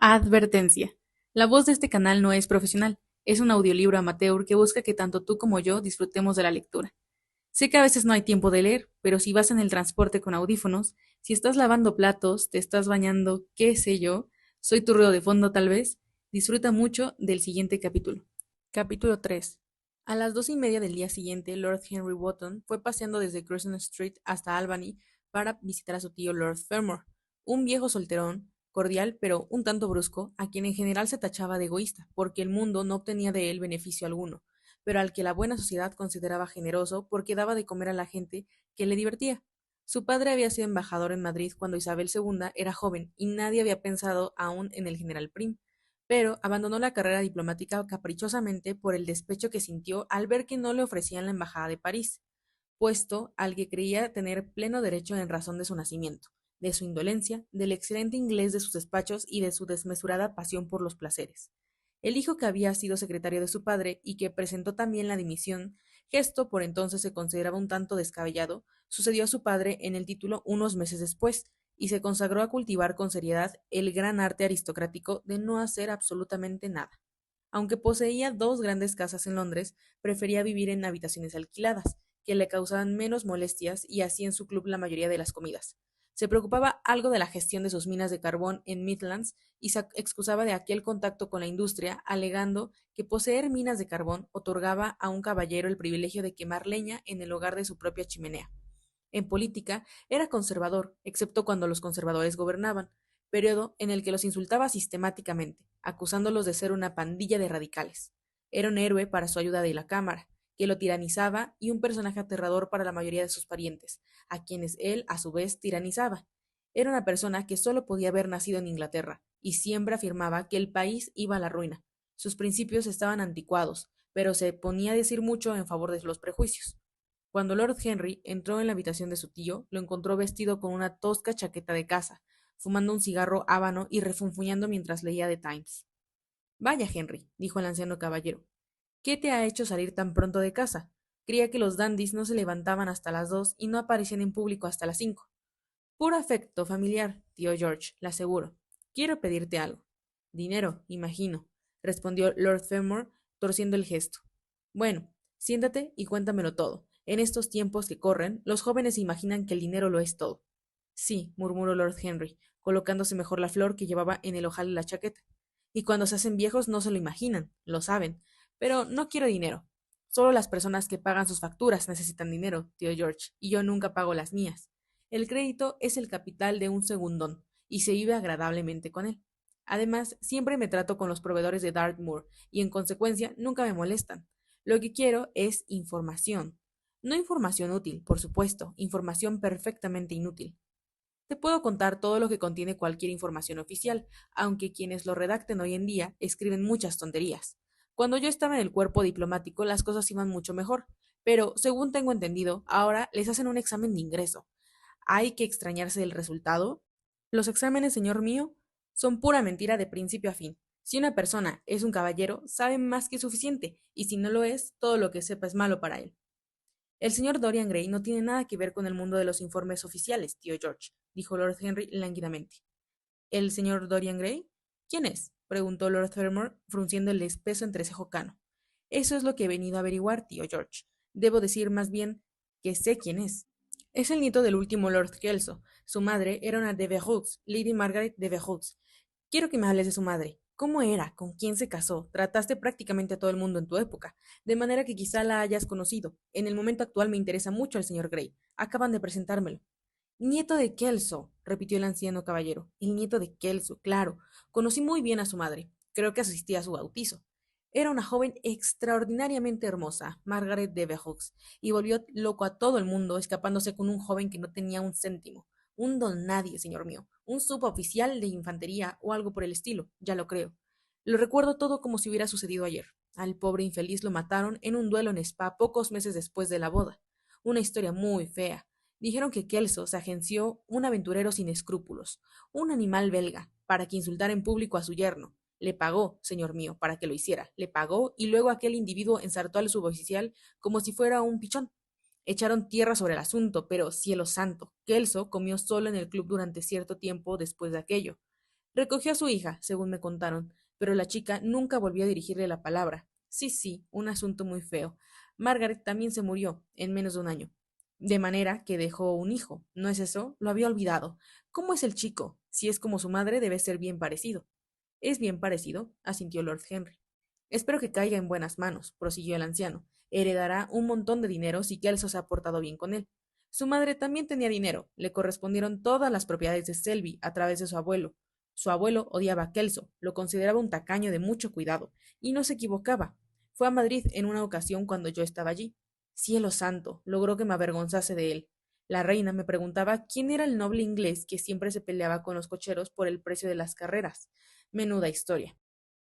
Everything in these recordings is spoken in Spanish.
Advertencia. La voz de este canal no es profesional, es un audiolibro amateur que busca que tanto tú como yo disfrutemos de la lectura. Sé que a veces no hay tiempo de leer, pero si vas en el transporte con audífonos, si estás lavando platos, te estás bañando, qué sé yo, soy tu ruido de fondo tal vez, disfruta mucho del siguiente capítulo. Capítulo 3. A las 2:30 del día siguiente, Lord Henry Wotton fue paseando desde Curzon Street hasta Albany para visitar a su tío Lord Fermor, un viejo solterón, cordial pero un tanto brusco, a quien en general se tachaba de egoísta, porque el mundo no obtenía de él beneficio alguno, pero al que la buena sociedad consideraba generoso porque daba de comer a la gente que le divertía. Su padre había sido embajador en Madrid cuando Isabel II era joven y nadie había pensado aún en el general Prim, pero abandonó la carrera diplomática caprichosamente por el despecho que sintió al ver que no le ofrecían la embajada de París, puesto al que creía tener pleno derecho en razón de su nacimiento, de su indolencia, del excelente inglés de sus despachos y de su desmesurada pasión por los placeres. El hijo que había sido secretario de su padre y que presentó también la dimisión, gesto por entonces se consideraba un tanto descabellado, sucedió a su padre en el título unos meses después, y se consagró a cultivar con seriedad el gran arte aristocrático de no hacer absolutamente nada. Aunque poseía dos grandes casas en Londres, prefería vivir en habitaciones alquiladas, que le causaban menos molestias y hacía en su club la mayoría de las comidas. Se preocupaba algo de la gestión de sus minas de carbón en Midlands y se excusaba de aquel contacto con la industria, alegando que poseer minas de carbón otorgaba a un caballero el privilegio de quemar leña en el hogar de su propia chimenea. En política, era conservador, excepto cuando los conservadores gobernaban, periodo en el que los insultaba sistemáticamente, acusándolos de ser una pandilla de radicales. Era un héroe para su ayuda de la Cámara, que lo tiranizaba, y un personaje aterrador para la mayoría de sus parientes, a quienes él, a su vez, tiranizaba. Era una persona que solo podía haber nacido en Inglaterra, y siempre afirmaba que el país iba a la ruina. Sus principios estaban anticuados, pero se ponía a decir mucho en favor de los prejuicios. Cuando Lord Henry entró en la habitación de su tío, lo encontró vestido con una tosca chaqueta de casa, fumando un cigarro habano y refunfuñando mientras leía The Times. Vaya, Henry, dijo el anciano caballero, ¿qué te ha hecho salir tan pronto de casa? Creía que los dandys no se levantaban hasta las 2 y no aparecían en público hasta las 5. Puro afecto familiar, tío George, le aseguro. Quiero pedirte algo. Dinero, imagino, respondió Lord Fermor, torciendo el gesto. Bueno, siéntate y cuéntamelo todo. En estos tiempos que corren, los jóvenes imaginan que el dinero lo es todo. Sí, murmuró Lord Henry, colocándose mejor la flor que llevaba en el ojal de la chaqueta. Y cuando se hacen viejos no se lo imaginan, lo saben. Pero no quiero dinero. Solo las personas que pagan sus facturas necesitan dinero, tío George, y yo nunca pago las mías. El crédito es el capital de un segundón, y se vive agradablemente con él. Además, siempre me trato con los proveedores de Dartmoor, y en consecuencia nunca me molestan. Lo que quiero es información. No información útil, por supuesto, información perfectamente inútil. Te puedo contar todo lo que contiene cualquier información oficial, aunque quienes lo redacten hoy en día escriben muchas tonterías. Cuando yo estaba en el cuerpo diplomático las cosas iban mucho mejor, pero, según tengo entendido, ahora les hacen un examen de ingreso. ¿Hay que extrañarse del resultado? Los exámenes, señor mío, son pura mentira de principio a fin. Si una persona es un caballero, sabe más que suficiente, y si no lo es, todo lo que sepa es malo para él. El señor Dorian Gray no tiene nada que ver con el mundo de los informes oficiales, tío George, dijo Lord Henry lánguidamente. ¿El señor Dorian Gray? ¿Quién es? Preguntó Lord Fermor, frunciendo el espeso entrecejo cano. Eso es lo que he venido a averiguar, tío George. Debo decir más bien que sé quién es. Es el nieto del último Lord Kelso. Su madre era una de Verrux, Lady Margaret de Verrux. Quiero que me hables de su madre. ¿Cómo era? ¿Con quién se casó? Trataste prácticamente a todo el mundo en tu época, de manera que quizá la hayas conocido. En el momento actual me interesa mucho el señor Grey. Acaban de presentármelo. Nieto de Kelso, repitió el anciano caballero. El nieto de Kelso, claro. Conocí muy bien a su madre. Creo que asistí a su bautizo. Era una joven extraordinariamente hermosa, Margaret de Verrux, y volvió loco a todo el mundo, escapándose con un joven que no tenía un céntimo. Un don nadie, señor mío. Un suboficial de infantería o algo por el estilo, ya lo creo. Lo recuerdo todo como si hubiera sucedido ayer. Al pobre infeliz lo mataron en un duelo en Spa pocos meses después de la boda. Una historia muy fea. Dijeron que Kelso se agenció un aventurero sin escrúpulos, un animal belga, para que insultara en público a su yerno. Le pagó, señor mío, para que lo hiciera. Le pagó y luego aquel individuo ensartó al suboficial como si fuera un pichón. Echaron tierra sobre el asunto, pero cielo santo, Kelso comió solo en el club durante cierto tiempo después de aquello. Recogió a su hija, según me contaron, pero la chica nunca volvió a dirigirle la palabra. Sí, sí, un asunto muy feo. Margaret también se murió, en menos de un año. De manera que dejó un hijo, ¿no es eso? Lo había olvidado. ¿Cómo es el chico? Si es como su madre, debe ser bien parecido. Es bien parecido, asintió Lord Henry. Espero que caiga en buenas manos, prosiguió el anciano. Heredará un montón de dinero si Kelso se ha portado bien con él. Su madre también tenía dinero, le correspondieron todas las propiedades de Selby a través de su abuelo. Su abuelo odiaba a Kelso, lo consideraba un tacaño de mucho cuidado, y no se equivocaba. Fue a Madrid en una ocasión cuando yo estaba allí. Cielo santo, logró que me avergonzase de él. La reina me preguntaba quién era el noble inglés que siempre se peleaba con los cocheros por el precio de las carreras. Menuda historia.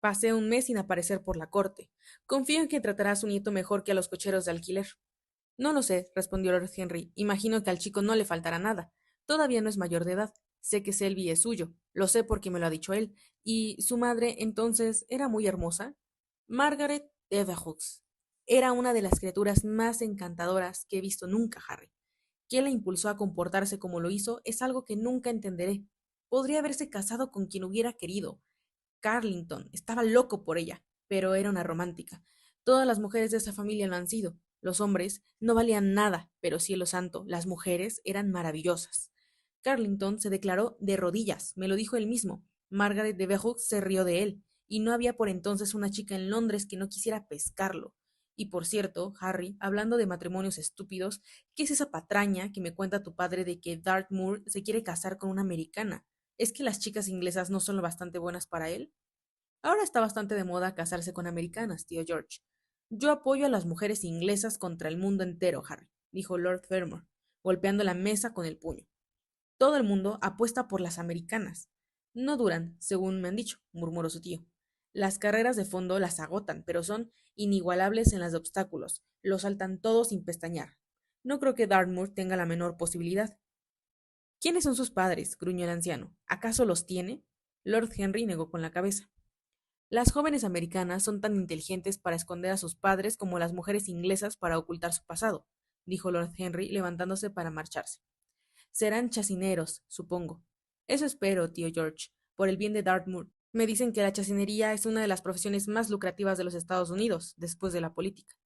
Pasé un mes sin aparecer por la corte. Confío en que tratará a su nieto mejor que a los cocheros de alquiler. No lo sé, respondió Lord Henry. Imagino que al chico no le faltará nada. Todavía no es mayor de edad. Sé que Selby es suyo. Lo sé porque me lo ha dicho él. ¿Y su madre, entonces, era muy hermosa? Margaret Devereux. Era una de las criaturas más encantadoras que he visto nunca, Harry. ¿Qué la impulsó a comportarse como lo hizo? Es algo que nunca entenderé. Podría haberse casado con quien hubiera querido. Carlington estaba loco por ella, pero era una romántica. Todas las mujeres de esa familia lo han sido. Los hombres no valían nada, pero cielo santo, las mujeres eran maravillosas. Carlington se declaró de rodillas, me lo dijo él mismo. Margaret de Verrux se rió de él, y no había por entonces una chica en Londres que no quisiera pescarlo. Y por cierto, Harry, hablando de matrimonios estúpidos, ¿qué es esa patraña que me cuenta tu padre de que Dartmoor se quiere casar con una americana? ¿Es que las chicas inglesas no son lo bastante buenas para él? Ahora está bastante de moda casarse con americanas, tío George. Yo apoyo a las mujeres inglesas contra el mundo entero, Harry, dijo Lord Fermor, golpeando la mesa con el puño. Todo el mundo apuesta por las americanas. No duran, según me han dicho, murmuró su tío. Las carreras de fondo las agotan, pero son inigualables en las de obstáculos. Lo saltan todos sin pestañear. No creo que Dartmoor tenga la menor posibilidad. ¿Quiénes son sus padres? Gruñó el anciano. ¿Acaso los tiene? Lord Henry negó con la cabeza. Las jóvenes americanas son tan inteligentes para esconder a sus padres como las mujeres inglesas para ocultar su pasado, dijo Lord Henry levantándose para marcharse. Serán chacineros, supongo. Eso espero, tío George, por el bien de Dartmoor. Me dicen que la chacinería es una de las profesiones más lucrativas de los Estados Unidos, después de la política.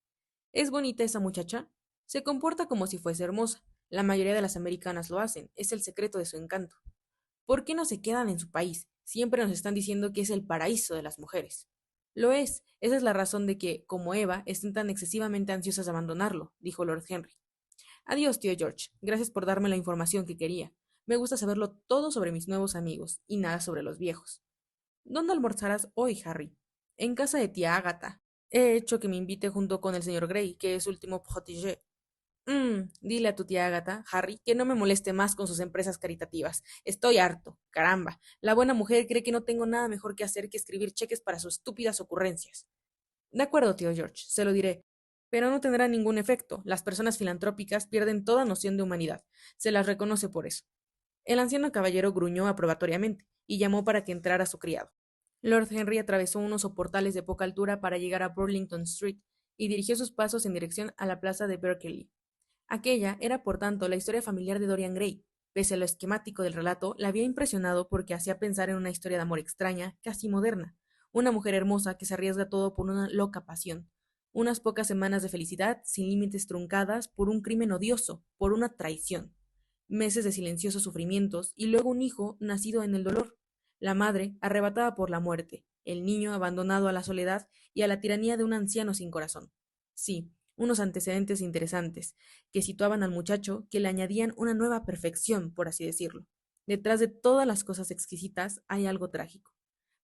¿Es bonita esa muchacha? Se comporta como si fuese hermosa. La mayoría de las americanas lo hacen, es el secreto de su encanto. ¿Por qué no se quedan en su país? Siempre nos están diciendo que es el paraíso de las mujeres. Lo es, esa es la razón de que, como Eva, estén tan excesivamente ansiosas de abandonarlo, dijo Lord Henry. Adiós, tío George. Gracias por darme la información que quería. Me gusta saberlo todo sobre mis nuevos amigos y nada sobre los viejos. ¿Dónde almorzarás hoy, Harry? En casa de tía Agatha. He hecho que me invite junto con el señor Grey, que es último protégé. Dile a tu tía Agatha, Harry, que no me moleste más con sus empresas caritativas. Estoy harto. Caramba. La buena mujer cree que no tengo nada mejor que hacer que escribir cheques para sus estúpidas ocurrencias. De acuerdo, tío George, se lo diré. Pero no tendrá ningún efecto. Las personas filantrópicas pierden toda noción de humanidad. Se las reconoce por eso. El anciano caballero gruñó aprobatoriamente y llamó para que entrara su criado. Lord Henry atravesó unos soportales de poca altura para llegar a Burlington Street y dirigió sus pasos en dirección a la plaza de Berkeley. Aquella era, por tanto, la historia familiar de Dorian Gray. Pese a lo esquemático del relato, la había impresionado porque hacía pensar en una historia de amor extraña, casi moderna. Una mujer hermosa que se arriesga todo por una loca pasión. Unas pocas semanas de felicidad, sin límites truncadas, por un crimen odioso, por una traición. Meses de silenciosos sufrimientos y luego un hijo nacido en el dolor. La madre arrebatada por la muerte, el niño abandonado a la soledad y a la tiranía de un anciano sin corazón. Sí, unos antecedentes interesantes, que situaban al muchacho, que le añadían una nueva perfección, por así decirlo. Detrás de todas las cosas exquisitas hay algo trágico.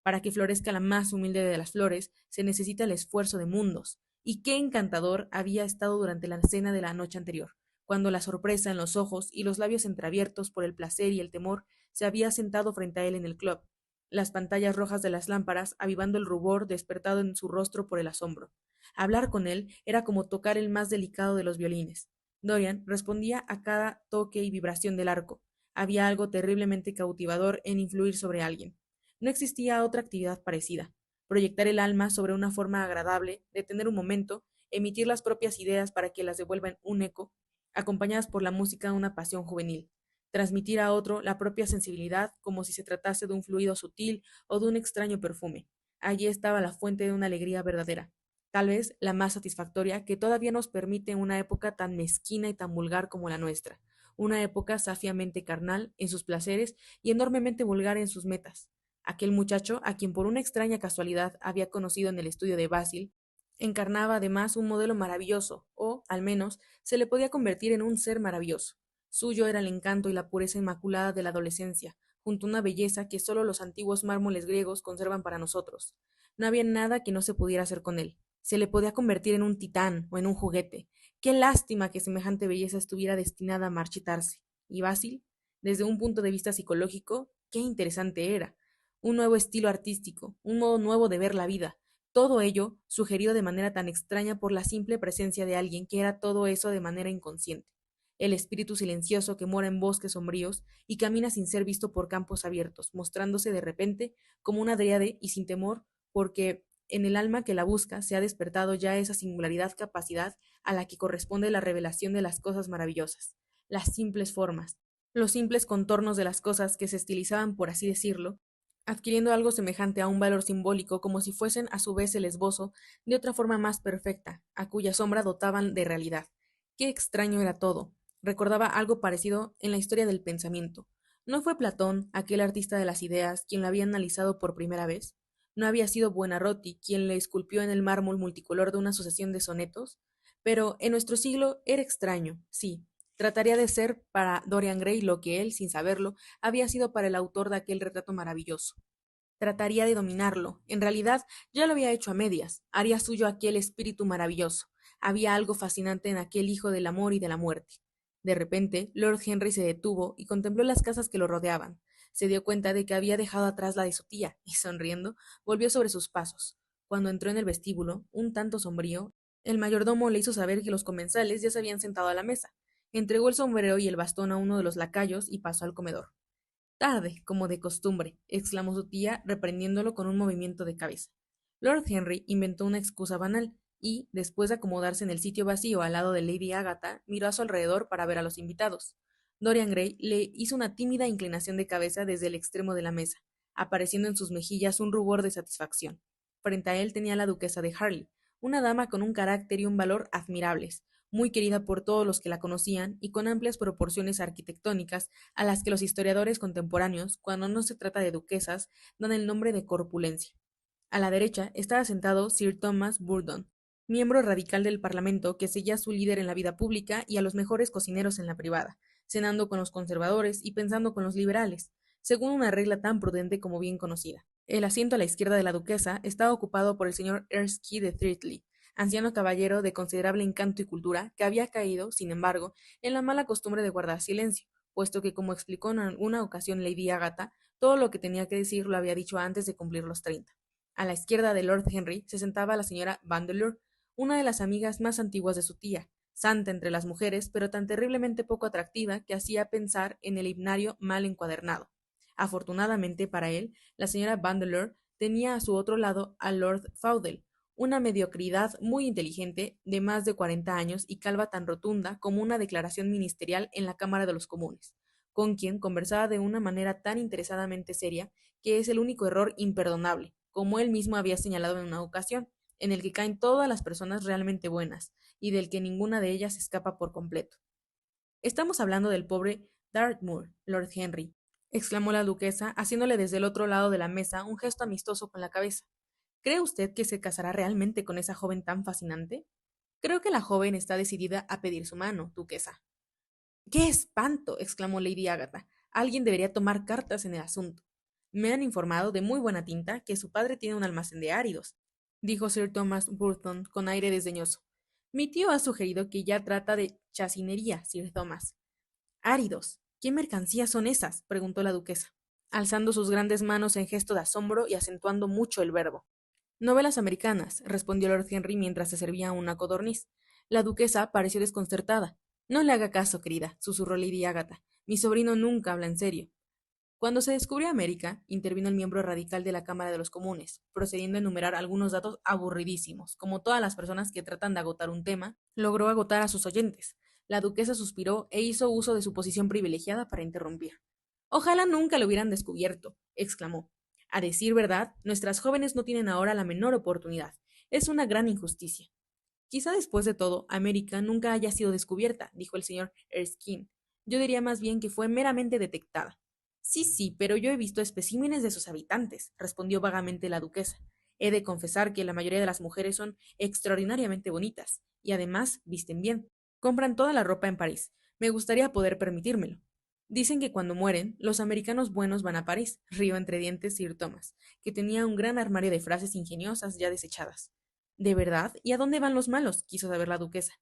Para que florezca la más humilde de las flores, se necesita el esfuerzo de mundos. Y qué encantador había estado durante la cena de la noche anterior, cuando la sorpresa en los ojos y los labios entreabiertos por el placer y el temor se había sentado frente a él en el club, las pantallas rojas de las lámparas avivando el rubor despertado en su rostro por el asombro. Hablar con él era como tocar el más delicado de los violines. Dorian respondía a cada toque y vibración del arco. Había algo terriblemente cautivador en influir sobre alguien. No existía otra actividad parecida. Proyectar el alma sobre una forma agradable, detener un momento, emitir las propias ideas para que las devuelvan un eco, acompañadas por la música de una pasión juvenil. transmitir a otro la propia sensibilidad como si se tratase de un fluido sutil o de un extraño perfume. Allí estaba la fuente de una alegría verdadera, tal vez la más satisfactoria que todavía nos permite una época tan mezquina y tan vulgar como la nuestra, una época safiamente carnal en sus placeres y enormemente vulgar en sus metas. Aquel muchacho, a quien por una extraña casualidad había conocido en el estudio de Basil, encarnaba además un modelo maravilloso, o, al menos, se le podía convertir en un ser maravilloso. Suyo era el encanto y la pureza inmaculada de la adolescencia, junto a una belleza que sólo los antiguos mármoles griegos conservan para nosotros. No había nada que no se pudiera hacer con él. Se le podía convertir en un titán o en un juguete. Qué lástima que semejante belleza estuviera destinada a marchitarse. Y Basil, desde un punto de vista psicológico, qué interesante era. Un nuevo estilo artístico, un modo nuevo de ver la vida, todo ello sugerido de manera tan extraña por la simple presencia de alguien que era todo eso de manera inconsciente. El espíritu silencioso que mora en bosques sombríos y camina sin ser visto por campos abiertos, mostrándose de repente como una dríade y sin temor, porque en el alma que la busca se ha despertado ya esa singularidad capacidad a la que corresponde la revelación de las cosas maravillosas, las simples formas, los simples contornos de las cosas que se estilizaban, por así decirlo, adquiriendo algo semejante a un valor simbólico como si fuesen a su vez el esbozo de otra forma más perfecta, a cuya sombra dotaban de realidad. Qué extraño era todo. Recordaba algo parecido en la historia del pensamiento. ¿No fue Platón, aquel artista de las ideas, quien lo había analizado por primera vez? ¿No había sido Buonarroti quien le esculpió en el mármol multicolor de una sucesión de sonetos? Pero en nuestro siglo era extraño, sí. Trataría de ser para Dorian Gray lo que él, sin saberlo, había sido para el autor de aquel retrato maravilloso. Trataría de dominarlo. En realidad, ya lo había hecho a medias. Haría suyo aquel espíritu maravilloso. Había algo fascinante en aquel hijo del amor y de la muerte. De repente, Lord Henry se detuvo y contempló las casas que lo rodeaban. Se dio cuenta de que había dejado atrás la de su tía, y sonriendo, volvió sobre sus pasos. Cuando entró en el vestíbulo, un tanto sombrío, el mayordomo le hizo saber que los comensales ya se habían sentado a la mesa. Entregó el sombrero y el bastón a uno de los lacayos y pasó al comedor. Tarde, como de costumbre, exclamó su tía, reprendiéndolo con un movimiento de cabeza. Lord Henry inventó una excusa banal, y, después de acomodarse en el sitio vacío al lado de Lady Agatha, miró a su alrededor para ver a los invitados. Dorian Gray le hizo una tímida inclinación de cabeza desde el extremo de la mesa, apareciendo en sus mejillas un rubor de satisfacción. Frente a él tenía la duquesa de Harley, una dama con un carácter y un valor admirables, muy querida por todos los que la conocían y con amplias proporciones arquitectónicas a las que los historiadores contemporáneos, cuando no se trata de duquesas, dan el nombre de corpulencia. A la derecha estaba sentado Sir Thomas Burdon, miembro radical del Parlamento que seguía a su líder en la vida pública y a los mejores cocineros en la privada, cenando con los conservadores y pensando con los liberales, según una regla tan prudente como bien conocida. El asiento a la izquierda de la duquesa estaba ocupado por el señor Erskine de Threatley, anciano caballero de considerable encanto y cultura, que había caído, sin embargo, en la mala costumbre de guardar silencio, puesto que, como explicó en alguna ocasión Lady Agatha, todo lo que tenía que decir lo había dicho antes de cumplir los 30. A la izquierda de Lord Henry se sentaba la señora Vandeleur, una de las amigas más antiguas de su tía, santa entre las mujeres, pero tan terriblemente poco atractiva que hacía pensar en el himnario mal encuadernado. Afortunadamente para él, la señora Vandeleur tenía a su otro lado a Lord Faudel, una mediocridad muy inteligente, de más de 40 años y calva tan rotunda como una declaración ministerial en la Cámara de los Comunes, con quien conversaba de una manera tan interesadamente seria que es el único error imperdonable, como él mismo había señalado en una ocasión, en el que caen todas las personas realmente buenas, y del que ninguna de ellas escapa por completo. Estamos hablando del pobre Dartmoor, Lord Henry, exclamó la duquesa, haciéndole desde el otro lado de la mesa un gesto amistoso con la cabeza. ¿Cree usted que se casará realmente con esa joven tan fascinante? Creo que la joven está decidida a pedir su mano, duquesa. ¡Qué espanto! Exclamó Lady Agatha. Alguien debería tomar cartas en el asunto. Me han informado de muy buena tinta que su padre tiene un almacén de áridos, dijo Sir Thomas Burton con aire desdeñoso. Mi tío ha sugerido que ya trata de chacinería, Sir Thomas. Áridos. ¿Qué mercancías son esas? Preguntó la duquesa, alzando sus grandes manos en gesto de asombro y acentuando mucho el verbo. Novelas americanas, respondió Lord Henry mientras se servía una codorniz. La duquesa pareció desconcertada. No le haga caso, querida, susurró Lady Agatha. Mi sobrino nunca habla en serio. Cuando se descubrió América, intervino el miembro radical de la Cámara de los Comunes, procediendo a enumerar algunos datos aburridísimos. Como todas las personas que tratan de agotar un tema, logró agotar a sus oyentes. La duquesa suspiró e hizo uso de su posición privilegiada para interrumpir. Ojalá nunca lo hubieran descubierto, exclamó. A decir verdad, nuestras jóvenes no tienen ahora la menor oportunidad. Es una gran injusticia. Quizá después de todo, América nunca haya sido descubierta, dijo el señor Erskine. Yo diría más bien que fue meramente detectada. Sí, sí, pero yo he visto especímenes de sus habitantes, respondió vagamente la duquesa. He de confesar que la mayoría de las mujeres son extraordinariamente bonitas, y además visten bien. Compran toda la ropa en París. Me gustaría poder permitírmelo. Dicen que cuando mueren, los americanos buenos van a París, rió entre dientes Sir Thomas, que tenía un gran armario de frases ingeniosas ya desechadas. ¿De verdad? ¿Y a dónde van los malos? Quiso saber la duquesa.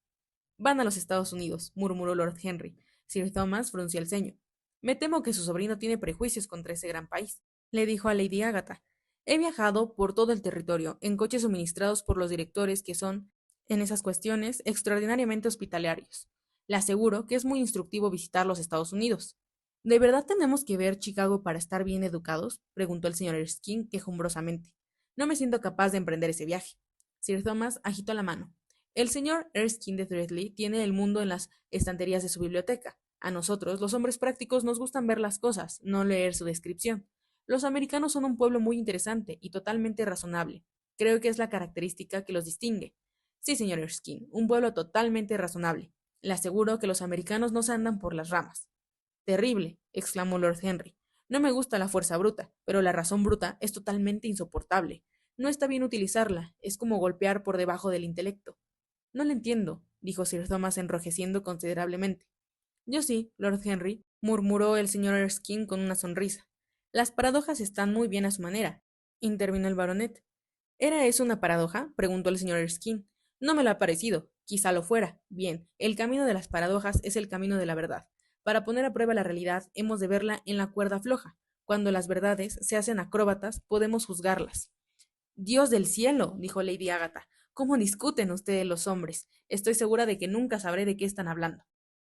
Van a los Estados Unidos, murmuró Lord Henry. Sir Thomas frunció el ceño. Me temo que su sobrino tiene prejuicios contra ese gran país, le dijo a Lady Agatha. He viajado por todo el territorio, en coches suministrados por los directores que son, en esas cuestiones, extraordinariamente hospitalarios. Le aseguro que es muy instructivo visitar los Estados Unidos. ¿De verdad tenemos que ver Chicago para estar bien educados? Preguntó el señor Erskine quejumbrosamente. No me siento capaz de emprender ese viaje. Sir Thomas agitó la mano. El señor Erskine de Threadley tiene el mundo en las estanterías de su biblioteca. A nosotros, los hombres prácticos, nos gustan ver las cosas, no leer su descripción. Los americanos son un pueblo muy interesante y totalmente razonable. Creo que es la característica que los distingue. Sí, señor Erskine, un pueblo totalmente razonable. Le aseguro que los americanos no se andan por las ramas. Terrible, exclamó Lord Henry. No me gusta la fuerza bruta, pero la razón bruta es totalmente insoportable. No está bien utilizarla, es como golpear por debajo del intelecto. No lo entiendo, dijo Sir Thomas enrojeciendo considerablemente. Yo sí, Lord Henry, murmuró el señor Erskine con una sonrisa. Las paradojas están muy bien a su manera, intervino el baronet. ¿Era eso una paradoja? Preguntó el señor Erskine. No me lo ha parecido. Quizá lo fuera. Bien, el camino de las paradojas es el camino de la verdad. Para poner a prueba la realidad, hemos de verla en la cuerda floja. Cuando las verdades se hacen acróbatas, podemos juzgarlas. Dios del cielo, dijo Lady Agatha, ¿cómo discuten ustedes los hombres? Estoy segura de que nunca sabré de qué están hablando.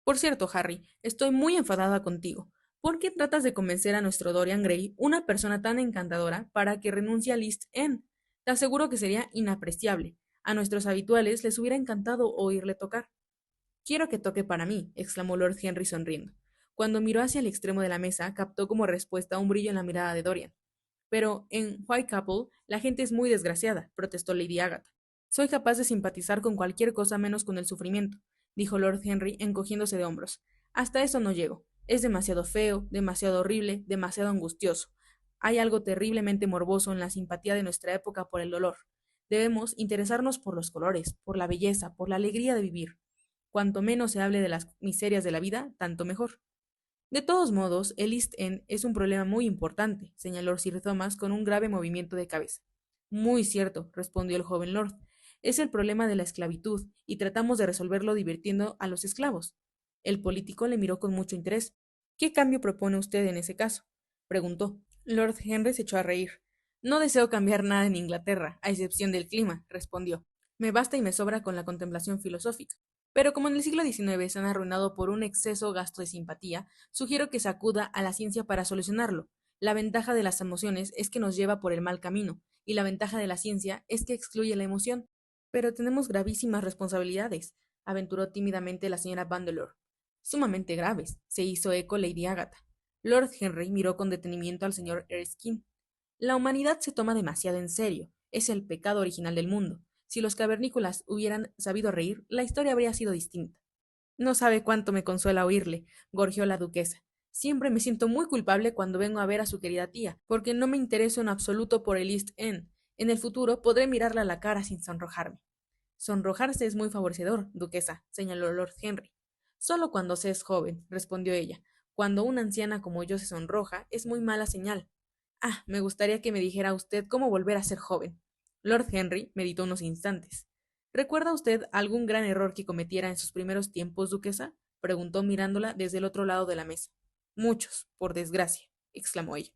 Por cierto, Harry, estoy muy enfadada contigo. ¿Por qué tratas de convencer a nuestro Dorian Gray, una persona tan encantadora, para que renuncie a East End? Te aseguro que sería inapreciable. A nuestros habituales les hubiera encantado oírle tocar. Quiero que toque para mí, exclamó Lord Henry sonriendo. Cuando miró hacia el extremo de la mesa, captó como respuesta un brillo en la mirada de Dorian. Pero en Whitechapel la gente es muy desgraciada, protestó Lady Agatha. Soy capaz de simpatizar con cualquier cosa menos con el sufrimiento, dijo Lord Henry encogiéndose de hombros. Hasta eso no llego. Es demasiado feo, demasiado horrible, demasiado angustioso. Hay algo terriblemente morboso en la simpatía de nuestra época por el dolor. Debemos interesarnos por los colores, por la belleza, por la alegría de vivir. Cuanto menos se hable de las miserias de la vida, tanto mejor. De todos modos, el East End es un problema muy importante, señaló Sir Thomas con un grave movimiento de cabeza. Muy cierto, respondió el joven lord. Es el problema de la esclavitud, y tratamos de resolverlo divirtiendo a los esclavos. El político le miró con mucho interés. ¿Qué cambio propone usted en ese caso? Preguntó. Lord Henry se echó a reír. No deseo cambiar nada en Inglaterra, a excepción del clima, respondió. Me basta y me sobra con la contemplación filosófica. Pero como en el siglo XIX se han arruinado por un exceso gasto de simpatía, sugiero que se acuda a la ciencia para solucionarlo. La ventaja de las emociones es que nos lleva por el mal camino, y la ventaja de la ciencia es que excluye la emoción. Pero tenemos gravísimas responsabilidades, aventuró tímidamente la señora Vandeleur. Sumamente graves, se hizo eco Lady Agatha. Lord Henry miró con detenimiento al señor Erskine. La humanidad se toma demasiado en serio, es el pecado original del mundo. Si los cavernícolas hubieran sabido reír, la historia habría sido distinta. No sabe cuánto me consuela oírle, gorjeó la duquesa. Siempre me siento muy culpable cuando vengo a ver a su querida tía, porque no me intereso en absoluto por el East End. En el futuro podré mirarla a la cara sin sonrojarme. Sonrojarse es muy favorecedor, duquesa, señaló Lord Henry. Solo cuando se es joven, respondió ella. Cuando una anciana como yo se sonroja, es muy mala señal. Ah, me gustaría que me dijera usted cómo volver a ser joven. Lord Henry meditó unos instantes. ¿Recuerda usted algún gran error que cometiera en sus primeros tiempos, duquesa? Preguntó mirándola desde el otro lado de la mesa. Muchos, por desgracia, exclamó ella.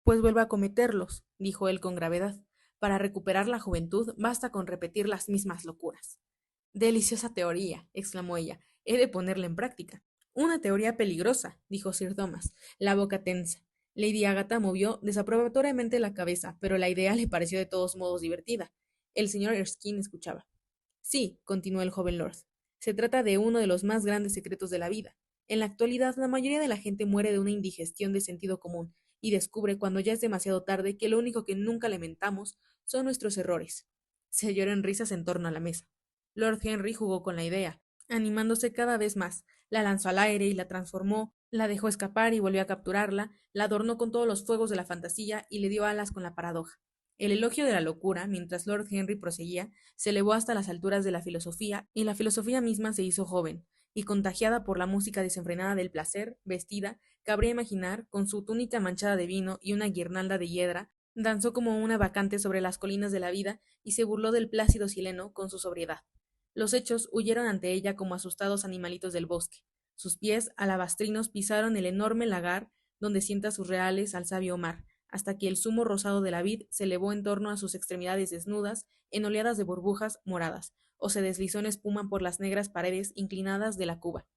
Pues vuelva a cometerlos, dijo él con gravedad. Para recuperar la juventud basta con repetir las mismas locuras. Deliciosa teoría, exclamó ella. He de ponerla en práctica. Una teoría peligrosa, dijo Sir Thomas, la boca tensa. Lady Agatha movió desaprobatoriamente la cabeza, pero la idea le pareció de todos modos divertida. El señor Erskine escuchaba. Sí, continuó el joven lord. Se trata de uno de los más grandes secretos de la vida. En la actualidad, la mayoría de la gente muere de una indigestión de sentido común y descubre cuando ya es demasiado tarde que lo único que nunca lamentamos son nuestros errores. Se oyeron risas en torno a la mesa. Lord Henry jugó con la idea, animándose cada vez más. La lanzó al aire y la transformó, la dejó escapar y volvió a capturarla, la adornó con todos los fuegos de la fantasía y le dio alas con la paradoja. El elogio de la locura, mientras Lord Henry proseguía, se elevó hasta las alturas de la filosofía, y la filosofía misma se hizo joven, y contagiada por la música desenfrenada del placer, vestida, cabría imaginar, con su túnica manchada de vino y una guirnalda de hiedra, danzó como una bacante sobre las colinas de la vida y se burló del plácido sileno con su sobriedad. Los hechos huyeron ante ella como asustados animalitos del bosque. Sus pies alabastrinos pisaron el enorme lagar donde sienta sus reales al sabio mar, hasta que el zumo rosado de la vid se elevó en torno a sus extremidades desnudas en oleadas de burbujas moradas, o se deslizó en espuma por las negras paredes inclinadas de la cuba.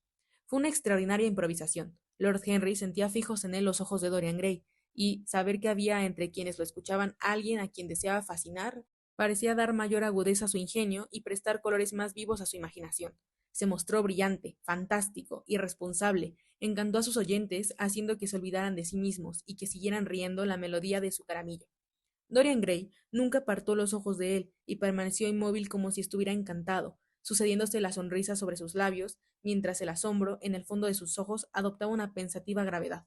Fue una extraordinaria improvisación. Lord Henry sentía fijos en él los ojos de Dorian Gray, y saber que había entre quienes lo escuchaban alguien a quien deseaba fascinar parecía dar mayor agudeza a su ingenio y prestar colores más vivos a su imaginación. Se mostró brillante, fantástico, irresponsable, encantó a sus oyentes, haciendo que se olvidaran de sí mismos y que siguieran riendo la melodía de su caramillo. Dorian Gray nunca apartó los ojos de él y permaneció inmóvil como si estuviera encantado, sucediéndose la sonrisa sobre sus labios, mientras el asombro en el fondo de sus ojos adoptaba una pensativa gravedad.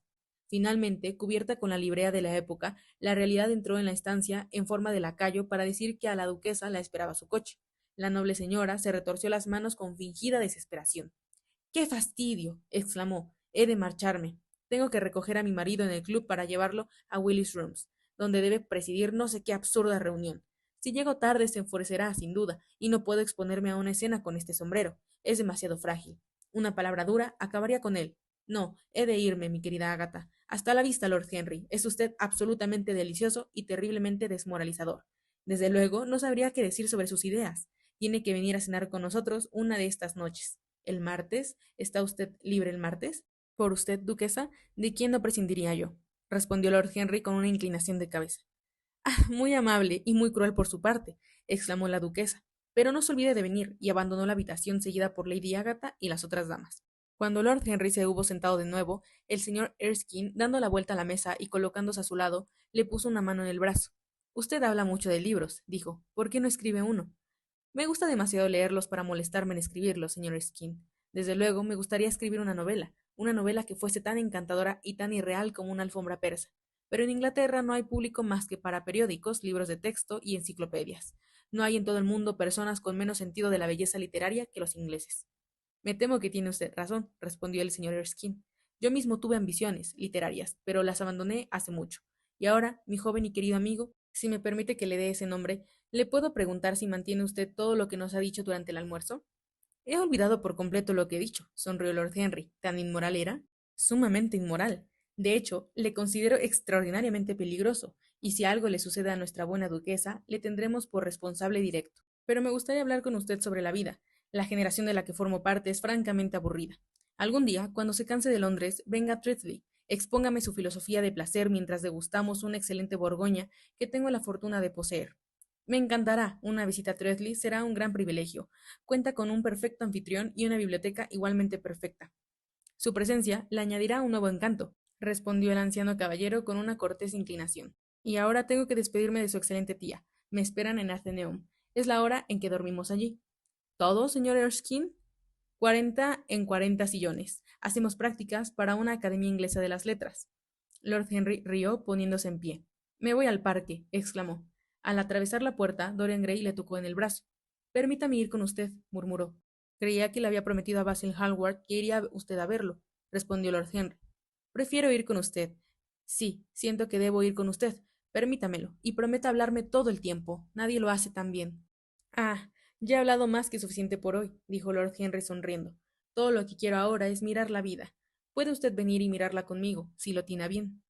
Finalmente, cubierta con la librea de la época, la realidad entró en la estancia en forma de lacayo para decir que a la duquesa la esperaba su coche. La noble señora se retorció las manos con fingida desesperación. ¡Qué fastidio! Exclamó. He de marcharme. Tengo que recoger a mi marido en el club para llevarlo a Willis Rooms, donde debe presidir no sé qué absurda reunión. Si llego tarde se enfurecerá, sin duda, y no puedo exponerme a una escena con este sombrero. Es demasiado frágil. Una palabra dura acabaría con él. No, he de irme, mi querida Agatha. Hasta la vista, Lord Henry. Es usted absolutamente delicioso y terriblemente desmoralizador. Desde luego, no sabría qué decir sobre sus ideas. Tiene que venir a cenar con nosotros una de estas noches. ¿El martes? ¿Está usted libre el martes? Por usted, duquesa, ¿de quién no prescindiría yo? Respondió Lord Henry con una inclinación de cabeza. Ah, muy amable y muy cruel por su parte, exclamó la duquesa. Pero no se olvide de venir, y abandonó la habitación seguida por Lady Agatha y las otras damas. Cuando Lord Henry se hubo sentado de nuevo, el señor Erskine, dando la vuelta a la mesa y colocándose a su lado, le puso una mano en el brazo. Usted habla mucho de libros, dijo. ¿Por qué no escribe uno? Me gusta demasiado leerlos para molestarme en escribirlos, señor Erskine. Desde luego, me gustaría escribir una novela que fuese tan encantadora y tan irreal como una alfombra persa. Pero en Inglaterra no hay público más que para periódicos, libros de texto y enciclopedias. No hay en todo el mundo personas con menos sentido de la belleza literaria que los ingleses. Me temo que tiene usted razón, respondió el señor Erskine. Yo mismo tuve ambiciones literarias, pero las abandoné hace mucho. Y ahora, mi joven y querido amigo, si me permite que le dé ese nombre, ¿le puedo preguntar si mantiene usted todo lo que nos ha dicho durante el almuerzo? He olvidado por completo lo que he dicho, sonrió Lord Henry. ¿Tan inmoral era? Sumamente inmoral. De hecho, le considero extraordinariamente peligroso, y si algo le sucede a nuestra buena duquesa, le tendremos por responsable directo. Pero me gustaría hablar con usted sobre la vida. La generación de la que formo parte es francamente aburrida. Algún día, cuando se canse de Londres, venga a Tretley, expóngame su filosofía de placer mientras degustamos una excelente Borgoña que tengo la fortuna de poseer. Me encantará. Una visita a Tretley será un gran privilegio. Cuenta con un perfecto anfitrión y una biblioteca igualmente perfecta. Su presencia le añadirá un nuevo encanto, respondió el anciano caballero con una cortés inclinación. Y ahora tengo que despedirme de su excelente tía. Me esperan en Atheneum. Es la hora en que dormimos allí. ¿Todo, señor Erskine? 40 en 40 sillones. Hacemos prácticas para una Academia Inglesa de las Letras. Lord Henry rió poniéndose en pie. Me voy al parque, exclamó. Al atravesar la puerta, Dorian Gray le tocó en el brazo. Permítame ir con usted, murmuró. Creía que le había prometido a Basil Hallward que iría usted a verlo, respondió Lord Henry. Prefiero ir con usted. Sí, siento que debo ir con usted. Permítamelo, y prometa hablarme todo el tiempo. Nadie lo hace tan bien. Ah, ya he hablado más que suficiente por hoy, dijo Lord Henry sonriendo. Todo lo que quiero ahora es mirar la vida. Puede usted venir y mirarla conmigo, si lo tiene a bien.